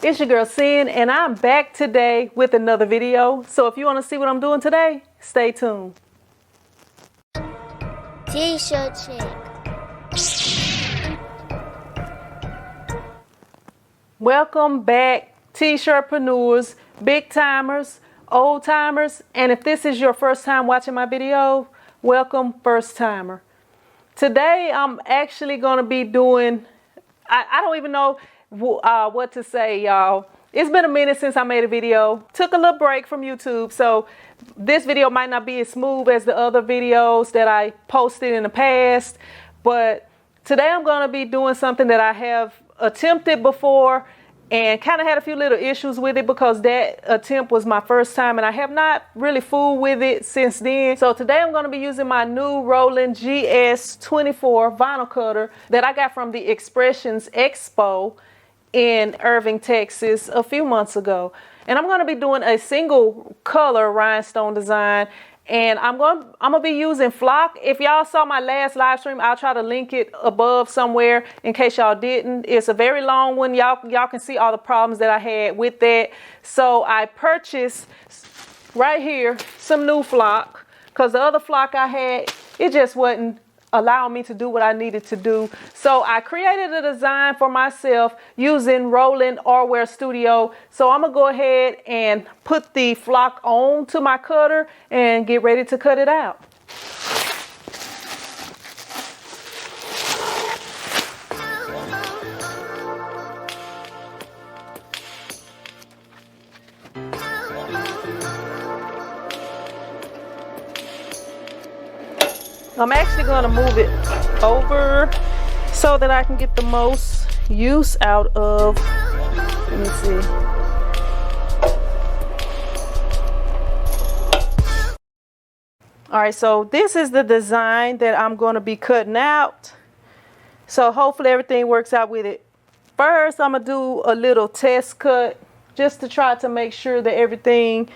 It's your girl Sin, and I'm back today with another video. So if you want to see what I'm doing today, stay tuned. TshirtChick. Welcome back, T-shirtpreneurs, big timers, old timers, and if this is your first time watching my video, welcome first timer. Today I'm actually going to be doing, I don't even know what to say, y'all. It's been a minute since I made a video. Took a little break from YouTube, so this video might not be as smooth as the other videos that I posted in the past, but today I'm going to be doing something that I have attempted before and kind of had a few little issues with it because that attempt was my first time and I have not really fooled with it since then. So today I'm going to be using my new Roland GS24 vinyl cutter that I got from the Expressions Expo in Irving, Texas a few months ago. And I'm going to be doing a single color rhinestone design. And I'm gonna be using flock. If y'all saw my last live stream, I'll try to link it above somewhere in case y'all didn't. It's a very long one. Y'all can see all the problems that I had with that. So I purchased right here some new flock because the other flock I had, it just wasn't allowing me to do what I needed to do. So I created a design for myself using Roland Artwear Studio. So I'm gonna go ahead and put the flock on to my cutter and get ready to cut it out. I'm actually going to move it over so that I can get the most use out of, let me see. All right, so this is the design that I'm going to be cutting out. So hopefully everything works out with it. First, I'm going to do a little test cut just to try to make sure that everything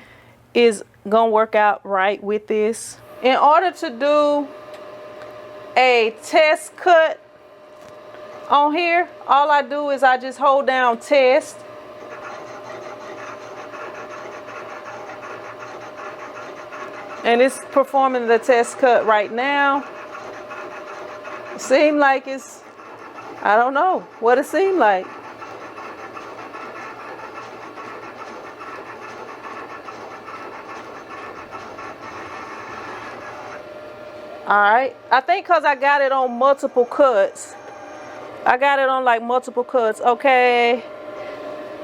is going to work out right with this. In order to do a test cut on here, all I do is I just hold down test and it's performing the test cut right now. It seems like it's, I don't know what it seemed like. All right, I think because I got it on multiple cuts. I got it on like multiple cuts. Okay,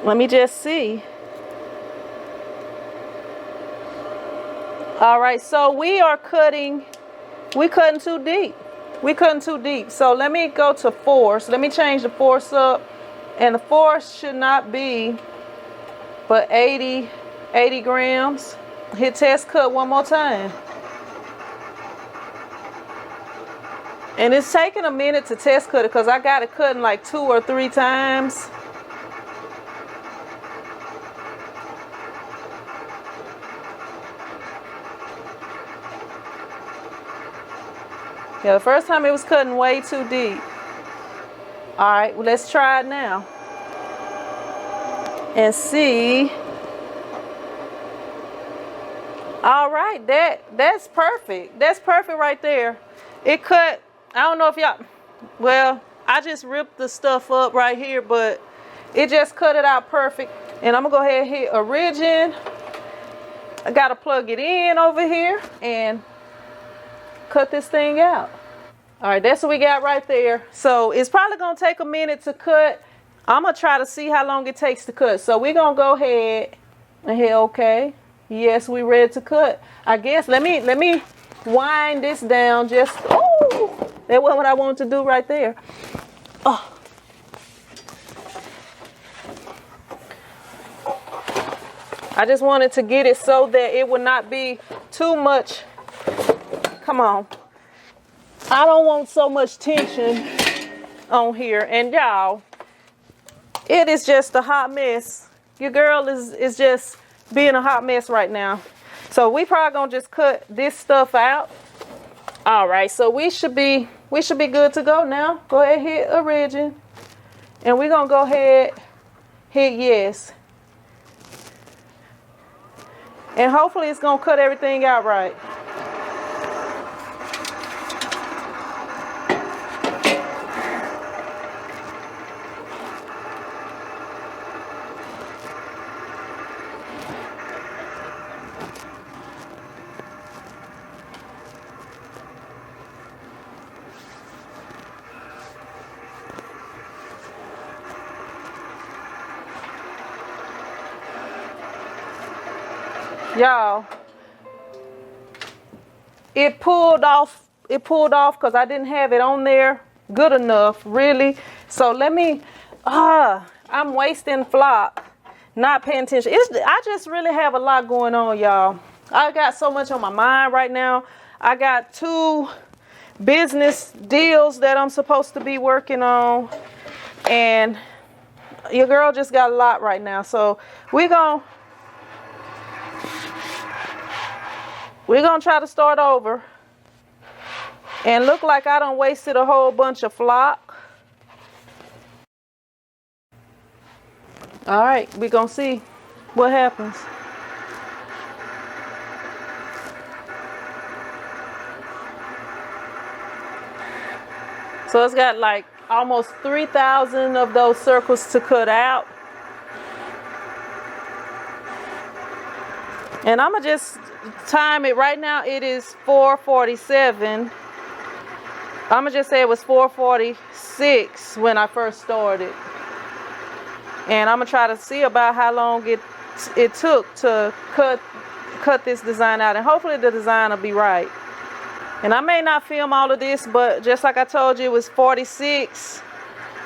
let me just see. All right, so we cutting too deep. We cutting too deep. So let me go to force. Let me change the force up. And the force should not be but 80 grams. Hit test cut one more time. And it's taking a minute to test cut it because I got it cutting like 2 or 3 times. Yeah, the first time it was cutting way too deep. All right, well, let's try it now. And see. All right, that's perfect. That's perfect right there. It cut. I don't know if y'all, well, I just ripped the stuff up right here, but it just cut it out perfect. And I'm gonna go ahead and hit origin. I gotta plug it in over here and cut this thing out. All right, that's what we got right there. So it's probably gonna take a minute to cut. I'm gonna try to see how long it takes to cut. So we're gonna go ahead and hit okay. Yes, we ready to cut. I guess let me wind this down just, oh, that was what I wanted to do right there. Oh. I just wanted to get it so that it would not be too much. Come on. I don't want so much tension on here. And y'all, it is just a hot mess. Your girl is just being a hot mess right now. So we probably gonna just cut this stuff out. All right, so we should be good to go now. Go ahead, hit origin. And we're gonna go ahead hit yes. And hopefully it's gonna cut everything out right. Y'all, it pulled off because I didn't have it on there good enough, really. So let me, I'm wasting flock, not paying attention. I just really have a lot going on, y'all. I got so much on my mind right now. I got 2 business deals that I'm supposed to be working on, and your girl just got a lot right now. So we're gonna try to start over and look like I done wasted a whole bunch of flock. All right, we're gonna see what happens. So it's got like almost 3,000 of those circles to cut out. And I'm gonna just time it right now. It is 4:47. I'm gonna just say it was 4:46 when I first started. And I'm gonna try to see about how long it took to cut this design out, and hopefully the design will be right. And I may not film all of this, but just like I told you, it was 46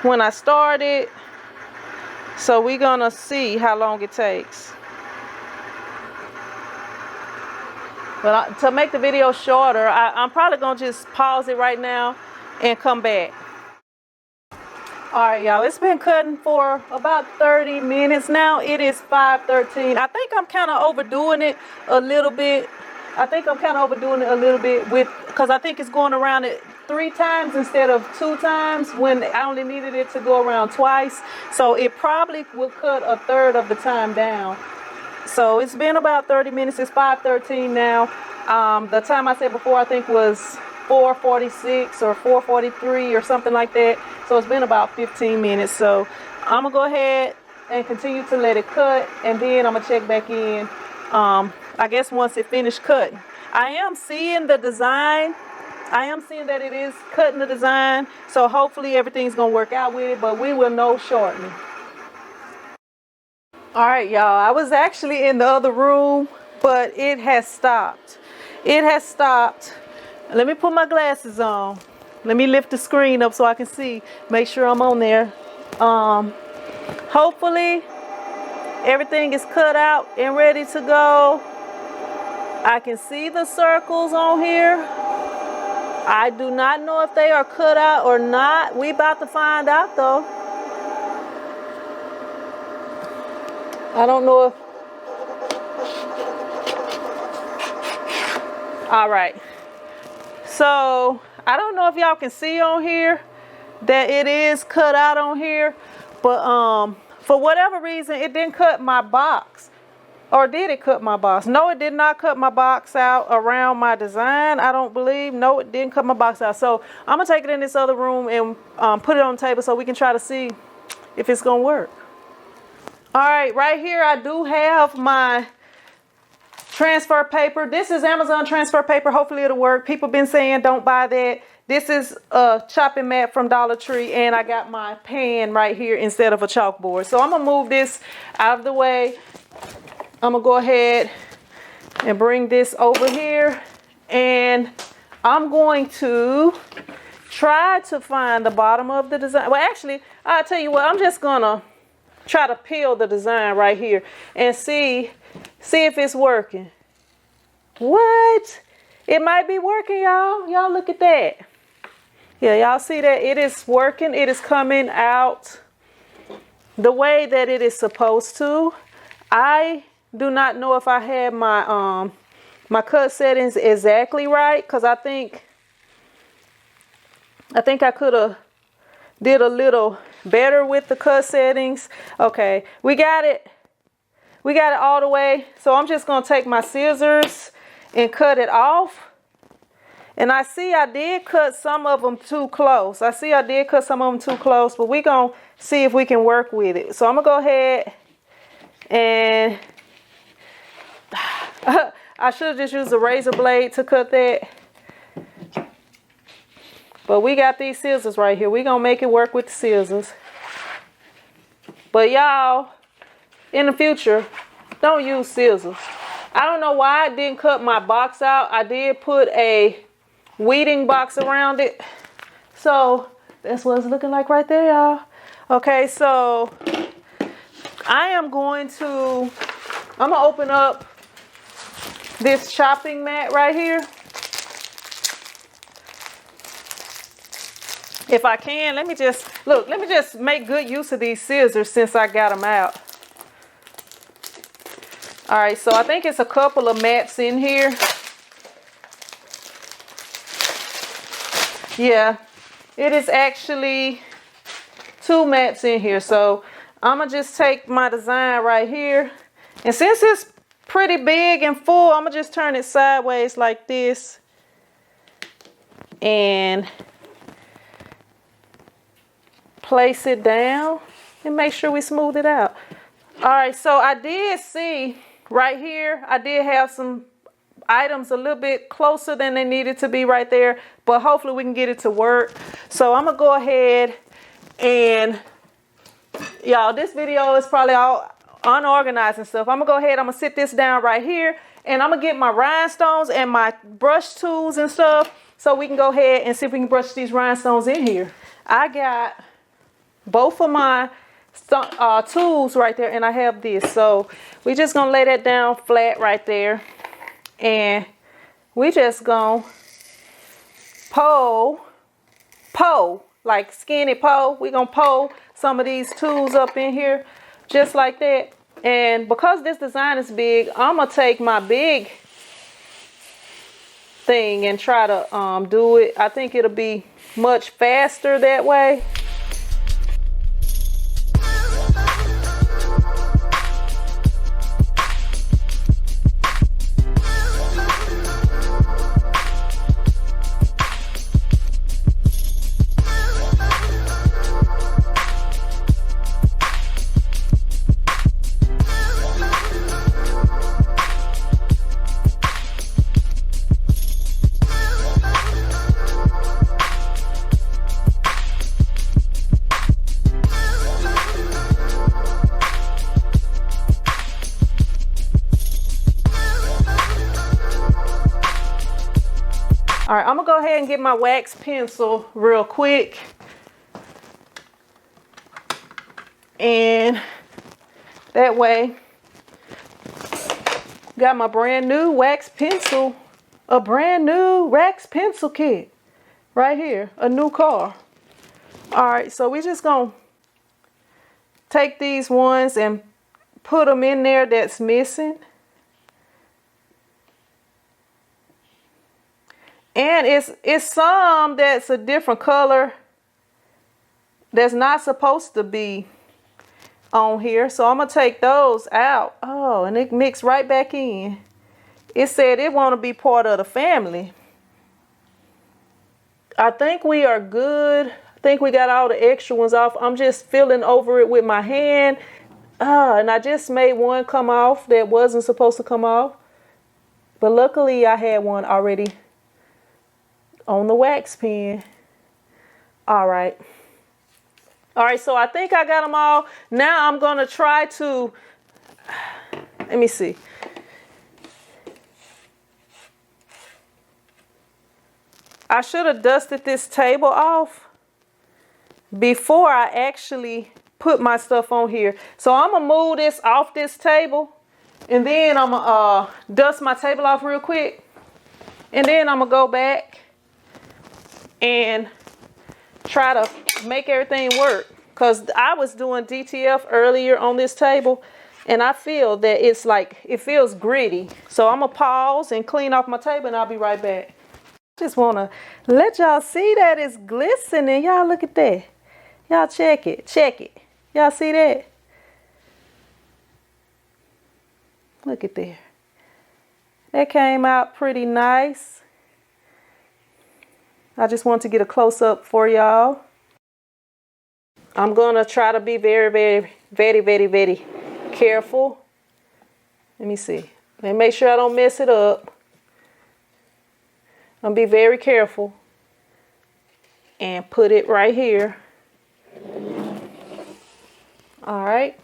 when I started. So we're gonna see how long it takes. But to make the video shorter, I'm probably gonna just pause it right now and come back. All right, y'all, it's been cutting for about 30 minutes now. It is 5:13. I think I'm kind of overdoing it a little bit. Because I think it's going around it 3 times instead of 2 times when I only needed it to go around twice. So it probably will cut a third of the time down. So it's been about 30 minutes. It's 5:13 now. The time I said before, I think, was 4:46 or 4:43 or something like that. So it's been about 15 minutes. So I'm going to go ahead and continue to let it cut. And then I'm going to check back in, I guess, once it finished cutting. I am seeing the design. I am seeing that it is cutting the design. So hopefully everything's going to work out with it. But we will know shortly. All right, y'all, I was actually in the other room, but it has stopped. It has stopped. Let me put my glasses on. Let me lift the screen up so I can see, make sure I'm on there. Hopefully everything is cut out and ready to go. I can see the circles on here. I do not know if they are cut out or not. We about to find out though. I don't know if, all right. So I don't know if y'all can see on here that it is cut out on here, but for whatever reason, it didn't cut my box. Or did it cut my box? No, it did not cut my box out around my design, I don't believe. No, it didn't cut my box out. So I'm gonna take it in this other room and put it on the table so we can try to see if it's gonna work. All right, right here I do have my transfer paper. This is Amazon transfer paper. Hopefully it'll work. People been saying don't buy that. This is a chopping mat from Dollar Tree, and I got my pan right here instead of a chalkboard. So I'm gonna move this out of the way. I'm gonna go ahead and bring this over here, and I'm going to try to find the bottom of the design. Well, actually, I'll tell you what, I'm just gonna try to peel the design right here and see if it's working. What? It might be working, y'all. Y'all look at that. Yeah, y'all see that? It is working. It is coming out the way that it is supposed to. I do not know if I had my my cut settings exactly right, because I think I could have did a little better with the cut settings. Okay, we got it all the way. So I'm just gonna take my scissors and cut it off. And I see I did cut some of them too close. But we're gonna see if we can work with it. So I'm gonna go ahead and I should have just used a razor blade to cut that. But we got these scissors right here. We're gonna make it work with the scissors. But y'all, in the future, don't use scissors. I don't know why I didn't cut my box out. I did put a weeding box around it. So that's what it's looking like right there, y'all. Okay, so I'm gonna open up this chopping mat right here. If I can, let me just make good use of these scissors since I got them out. All right, so I think it's a couple of mats in here. Yeah, it is actually 2 mats in here. So I'm gonna just take my design right here. And since it's pretty big and full, I'm gonna just turn it sideways like this. And place it down and make sure we smooth it out. All right, so I did see right here, I did have some items a little bit closer than they needed to be right there, but hopefully we can get it to work. So I'm gonna go ahead and, y'all, this video is probably all unorganized and stuff. I'm gonna go ahead, I'm gonna sit this down right here, and I'm gonna get my rhinestones and my brush tools and stuff so we can go ahead and see if we can brush these rhinestones in here. I got both of my tools right there, and I have this. So we just gonna lay that down flat right there, and we just gonna pole like skinny pole. We gonna pole some of these tools up in here just like that. And because this design is big, I'm gonna take my big thing and try to do it. I think it'll be much faster that way. All right, I'm gonna go ahead and get my wax pencil real quick. And that way, got my brand new wax pencil, a brand new wax pencil kit right here, a new car. All right, so we just gonna take these ones and put them in there that's missing. And it's some that's a different color that's not supposed to be on here. So I'm going to take those out. Oh, and it mixed right back in. It said it want to be part of the family. I think we are good. I think we got all the extra ones off. I'm just feeling over it with my hand. And I just made one come off that wasn't supposed to come off. But luckily I had one already on the wax pen. All right, so I think I got them all. Now I'm gonna try to, let me see. I should have dusted this table off before I actually put my stuff on here. So I'm gonna move this off this table, and then I'm gonna dust my table off real quick, and then I'm gonna go back and try to make everything work, because I was doing DTF earlier on this table, and I feel that it's like, it feels gritty. So I'm gonna pause and clean off my table, and I'll be right back. Just want to let y'all see that it's glistening. Y'all look at that. Y'all check it. Check it. Y'all see that? Look at there. That came out pretty nice. I just want to get a close-up for y'all. I'm going to try to be very careful. Let me see. Let me make sure I don't mess it up. I'm going to be very careful and put it right here. All right.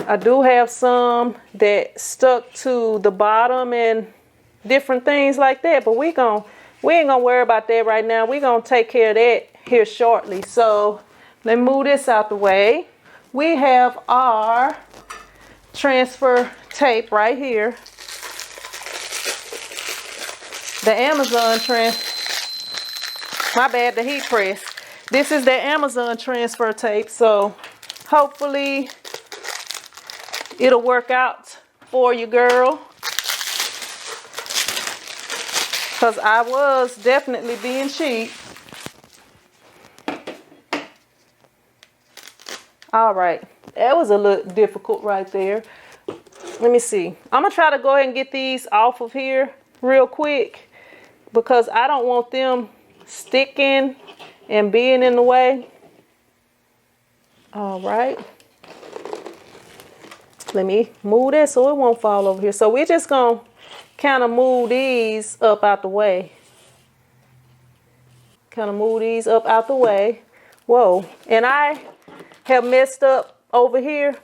I do have some that stuck to the bottom and different things like that, but we ain't gonna worry about that right now. We're gonna take care of that here shortly. So let me move this out the way. We have our transfer tape right here. The Amazon the heat press. This is the Amazon transfer tape, so hopefully it'll work out for you, girl. Because I was definitely being cheap. All right. That was a little difficult right there. Let me see. I'm going to try to go ahead and get these off of here real quick, because I don't want them sticking and being in the way. All right. Let me move this so it won't fall over here. So we're just going to kind of move these up out the way. Whoa. And I have messed up over here.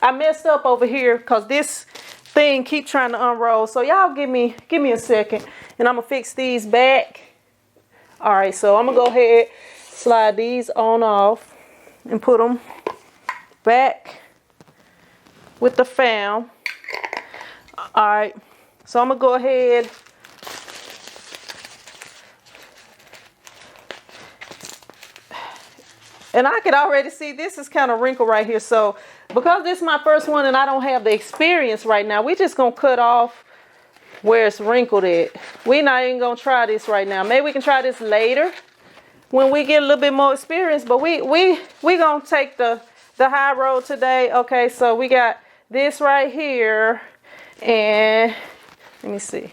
I messed up over here because this thing keep trying to unroll. So y'all give me a second and I'm going to fix these back. All right, so I'm going to go ahead, slide these on off and put them back with the fan. All right, so I'm gonna go ahead and I can already see this is kind of wrinkled right here. So because this is my first one and I don't have the experience right now, we just gonna cut off where it's wrinkled at. We're not even gonna try this right now. Maybe we can try this later when we get a little bit more experience, but we gonna take the high road today. Okay, so we got this right here, and let me see.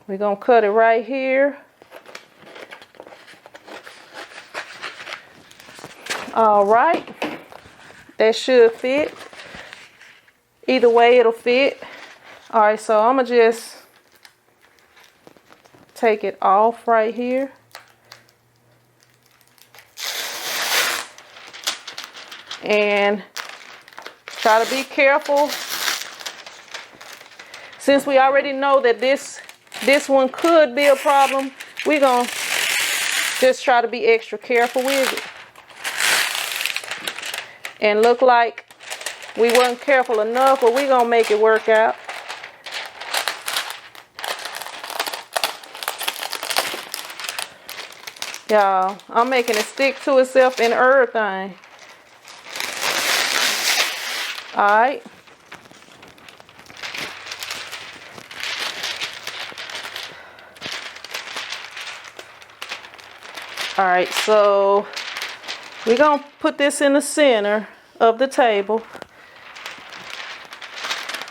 We're gonna cut it right here. All right, that should fit. Either way, it'll fit. All right, so I'm gonna just take it off right here. And try to be careful. Since we already know that this one could be a problem, we're gonna just try to be extra careful with it. And look like we weren't careful enough, but we're gonna make it work out. Y'all, I'm making it stick to itself in everything. All right. All right, so we're gonna put this in the center of the table.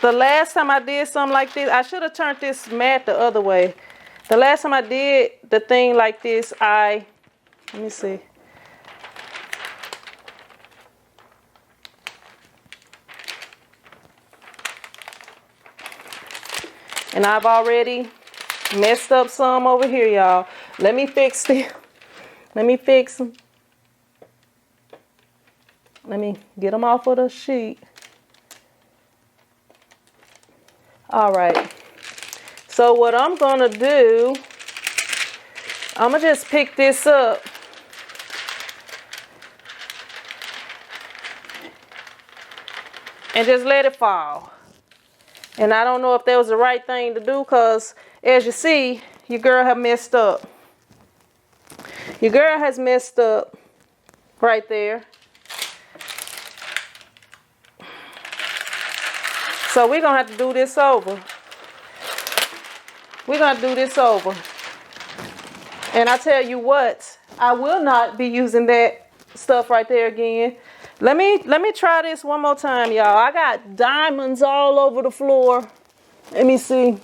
The last time I did something like this, I should have turned this mat the other way. The last time I did the thing like this, let me see. And I've already messed up some over here, y'all. Let me fix them. Let me fix them. Let me get them off of the sheet. All right. So what I'm gonna do, I'm gonna just pick this up. And just let it fall. And I don't know if that was the right thing to do, because as you see, your girl have messed up. Your girl has messed up right there. So we're gonna have to do this over. We're gonna do this over. And I tell you what, I will not be using that stuff right there again. Let me try this one more time, y'all. I got diamonds all over the floor. Let me see.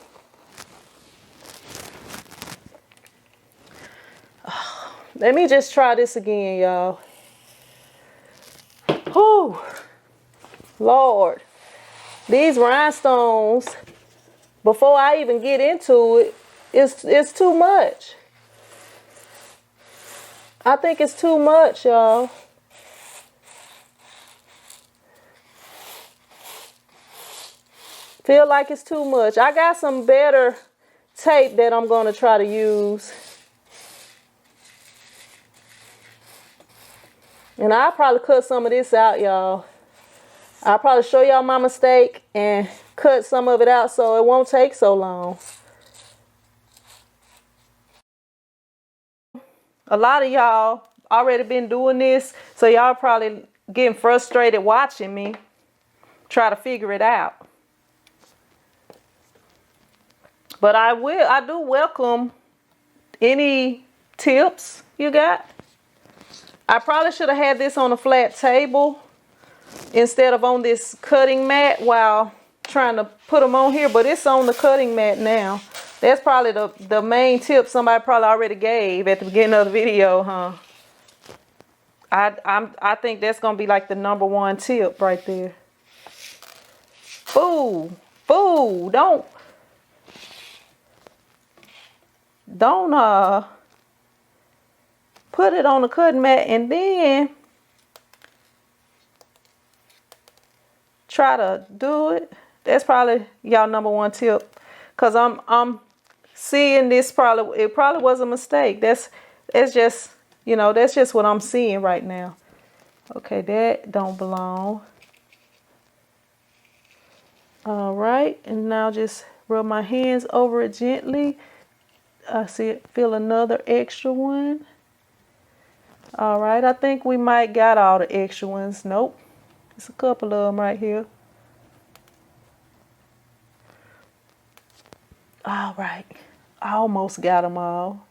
Let me just try this again, y'all. Whew. Lord. These rhinestones, before I even get into it, it's too much. I think it's too much, y'all. Feel like it's too much. I got some better tape that I'm going to try to use. And I'll probably cut some of this out, y'all. I'll probably show y'all my mistake and cut some of it out so it won't take so long. A lot of y'all already been doing this, so y'all probably getting frustrated watching me try to figure it out. But I do welcome any tips you got. I probably should have had this on a flat table instead of on this cutting mat while trying to put them on here, but it's on the cutting mat now. That's probably the main tip somebody probably already gave at the beginning of the video, huh? I think that's gonna be like the #1 tip right there. Boo, boo, don't put it on the cutting mat and then try to do it. That's probably y'all #1 tip, because I'm seeing this it probably was a mistake. That's just, you know, that's just what I'm seeing right now. Okay, that don't belong. All right, and now just rub my hands over it gently. I feel another extra one. All right, I think we might got all the extra ones. Nope, there's a couple of them right here. All right, I almost got them all.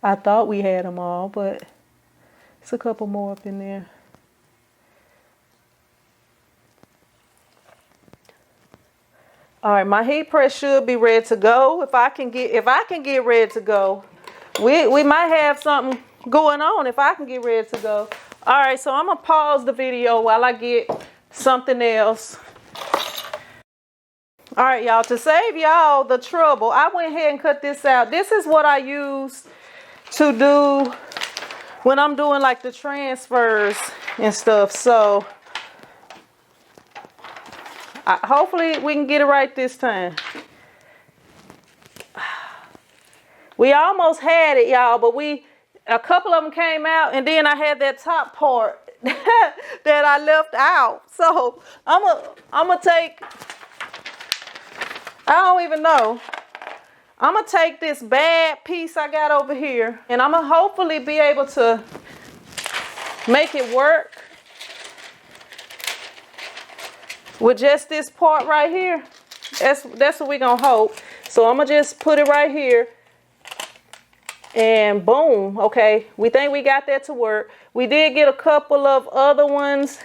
I thought we had them all, but it's a couple more up in there. All right, my heat press should be ready to go. If I can get ready to go, we might have something going on if I can get ready to go. All right, so I'm gonna pause the video while I get something else. All right, y'all, to save y'all the trouble, I went ahead and cut this out. This is what I use to do when I'm doing like the transfers and stuff. So hopefully we can get it right this time. We almost had it, y'all, but a couple of them came out, and then I had that top part that I left out. So I'm gonna take, I don't even know. I'm gonna take this bad piece I got over here, and I'm gonna hopefully be able to make it work with just this part right here. That's what we're gonna hope. So I'm gonna just put it right here, and boom. Okay, we think we got that to work. We did get a couple of other ones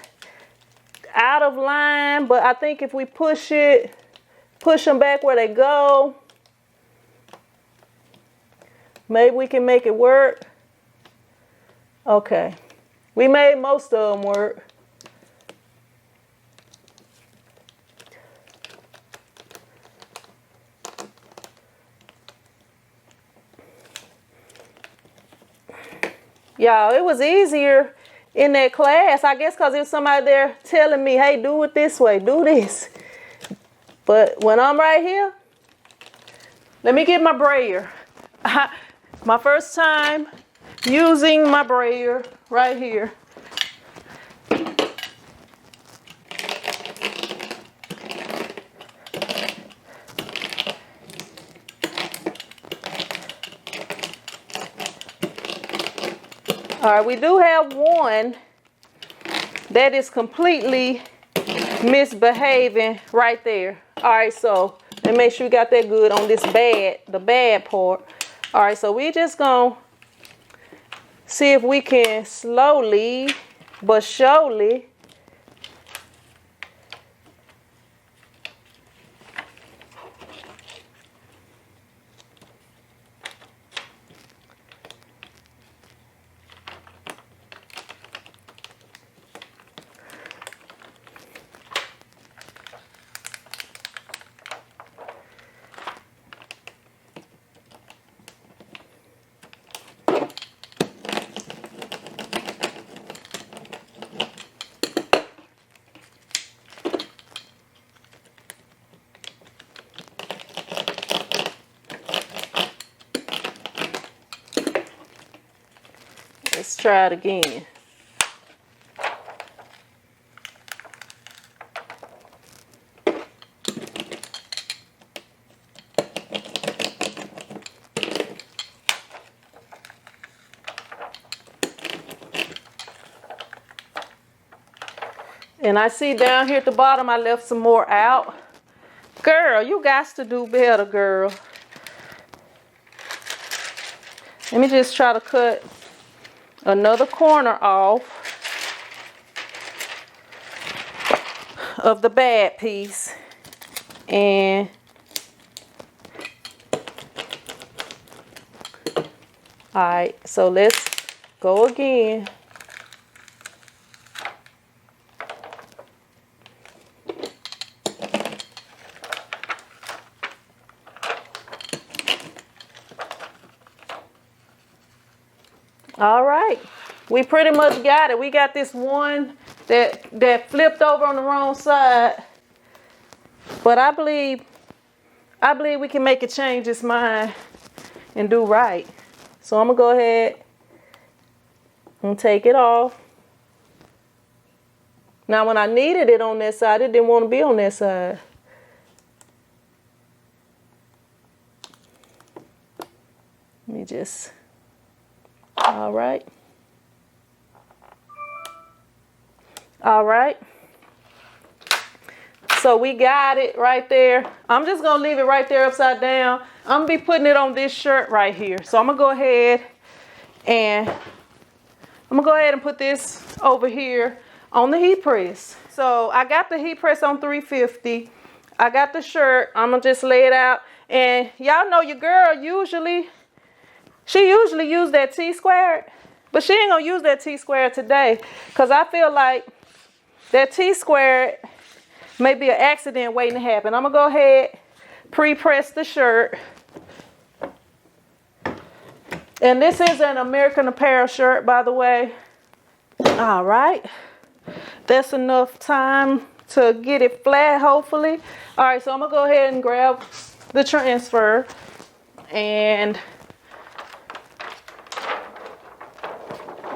out of line, but I think if we push them back where they go, maybe we can make it work. Okay, we made most of them work. Y'all, it was easier in that class, I guess, because there was somebody there telling me, hey, do it this way, do this. But when I'm right here, let me get my brayer. My first time using my brayer right here. All right, we do have one that is completely misbehaving right there. All right, so let me make sure we got that good on this the bad part. All right, so we just gonna see if we can slowly but surely let's try it again. And I see down here at the bottom, I left some more out. Girl, you got to do better, girl. Let me just try to cut another corner off of the bad piece. And all right, so let's go again. All right, we pretty much got it. We got this one that flipped over on the wrong side, but I believe we can make it change its mind and do right. So I'm gonna go ahead and take it off. Now, when I needed it on that side, it didn't want to be on that side. Let me just. All right. All right. So we got it right there. I'm just going to leave it right there upside down. I'm going to be putting it on this shirt right here. So I'm going to go ahead and put this over here on the heat press. So I got the heat press on 350. I got the shirt. I'm going to just lay it out. And y'all know your girl She usually use that T-squared, but she ain't gonna use that T-squared today because I feel like that T-squared may be an accident waiting to happen. I'm gonna go ahead, pre-press the shirt. And this is an American Apparel shirt, by the way. All right, that's enough time to get it flat, hopefully. All right, so I'm gonna go ahead and grab the transfer and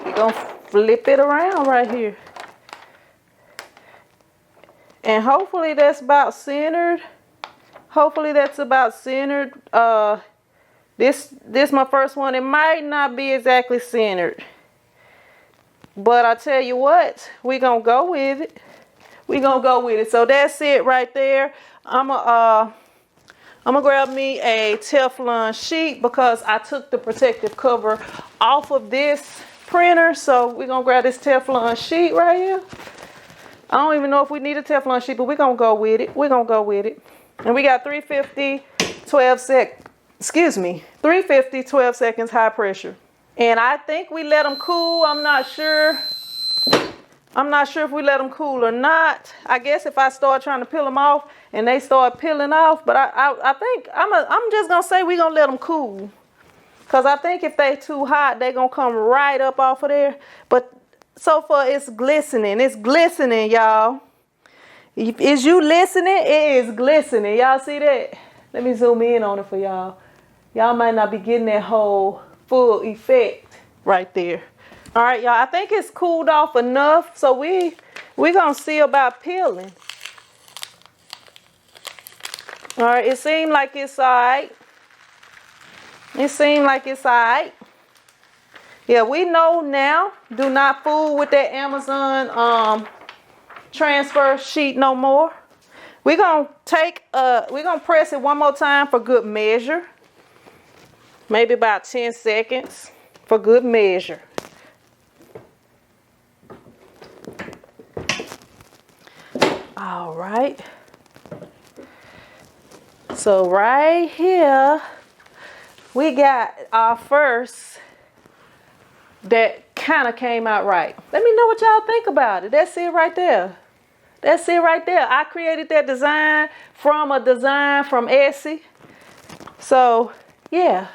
we're gonna flip it around right here. And hopefully that's about centered. Hopefully that's about centered. This my first one. It might not be exactly centered. But I tell you what, we're gonna go with it. We're gonna go with it. So that's it right there. I'm gonna grab me a Teflon sheet because I took the protective cover off of this printer. So we're gonna grab this Teflon sheet right here. I don't even know if we need a Teflon sheet, but we're gonna go with it. We're gonna go with it. And we got 350, 350, 12 seconds high pressure. And I think we let them cool. I'm not sure if we let them cool or not. I guess if I start trying to peel them off and they start peeling off, but I think I'm just gonna say we're gonna let them cool. Cause I think if they too hot, they gonna come right up off of there. But so far it's glistening. It's glistening, y'all. Is you listening? It is glistening. Y'all see that? Let me zoom in on it for y'all. Y'all might not be getting that whole full effect right there. All right, y'all. I think it's cooled off enough. So we gonna see about peeling. All right, it seemed like it's all right. It seemed like it's all right. Yeah, we know now. Do not fool with that Amazon transfer sheet no more. We're gonna press it one more time for good measure. Maybe about 10 seconds for good measure. All right. So right here, we got our first that kind of came out right. Let me know what y'all think about it. That's it right there. That's it right there. I created that design from a design from Etsy. So, yeah.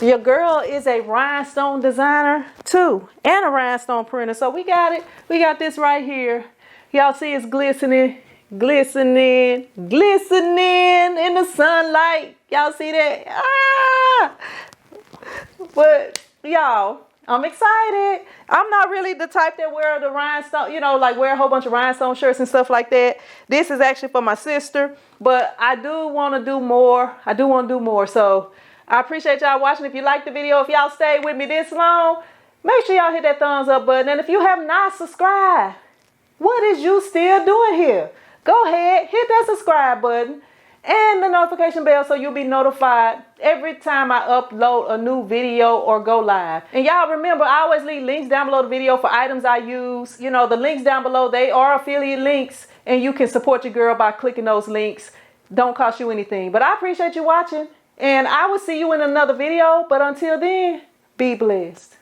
Your girl is a rhinestone designer too, and a rhinestone printer. So we got it. We got this right here. Y'all see it's glistening, glistening, glistening in the sunlight. Y'all see that? Ah! But y'all, I'm excited. I'm not really the type that wear the rhinestone, you know, like wear a whole bunch of rhinestone shirts and stuff like that. This is actually for my sister, but I do want to do more. I do want to do more. So I appreciate y'all watching. If you like the video, if y'all stayed with me this long, make sure y'all hit that thumbs up button. And if you have not subscribed, what is you still doing here? Go ahead, hit that subscribe button and the notification bell so you'll be notified every time I upload a new video or go live. And y'all remember, I always leave links down below the video for items I use. You know, the links down below, they are affiliate links, and you can support your girl by clicking those links. Don't cost you anything. But I appreciate you watching, and I will see you in another video. But until then, be blessed.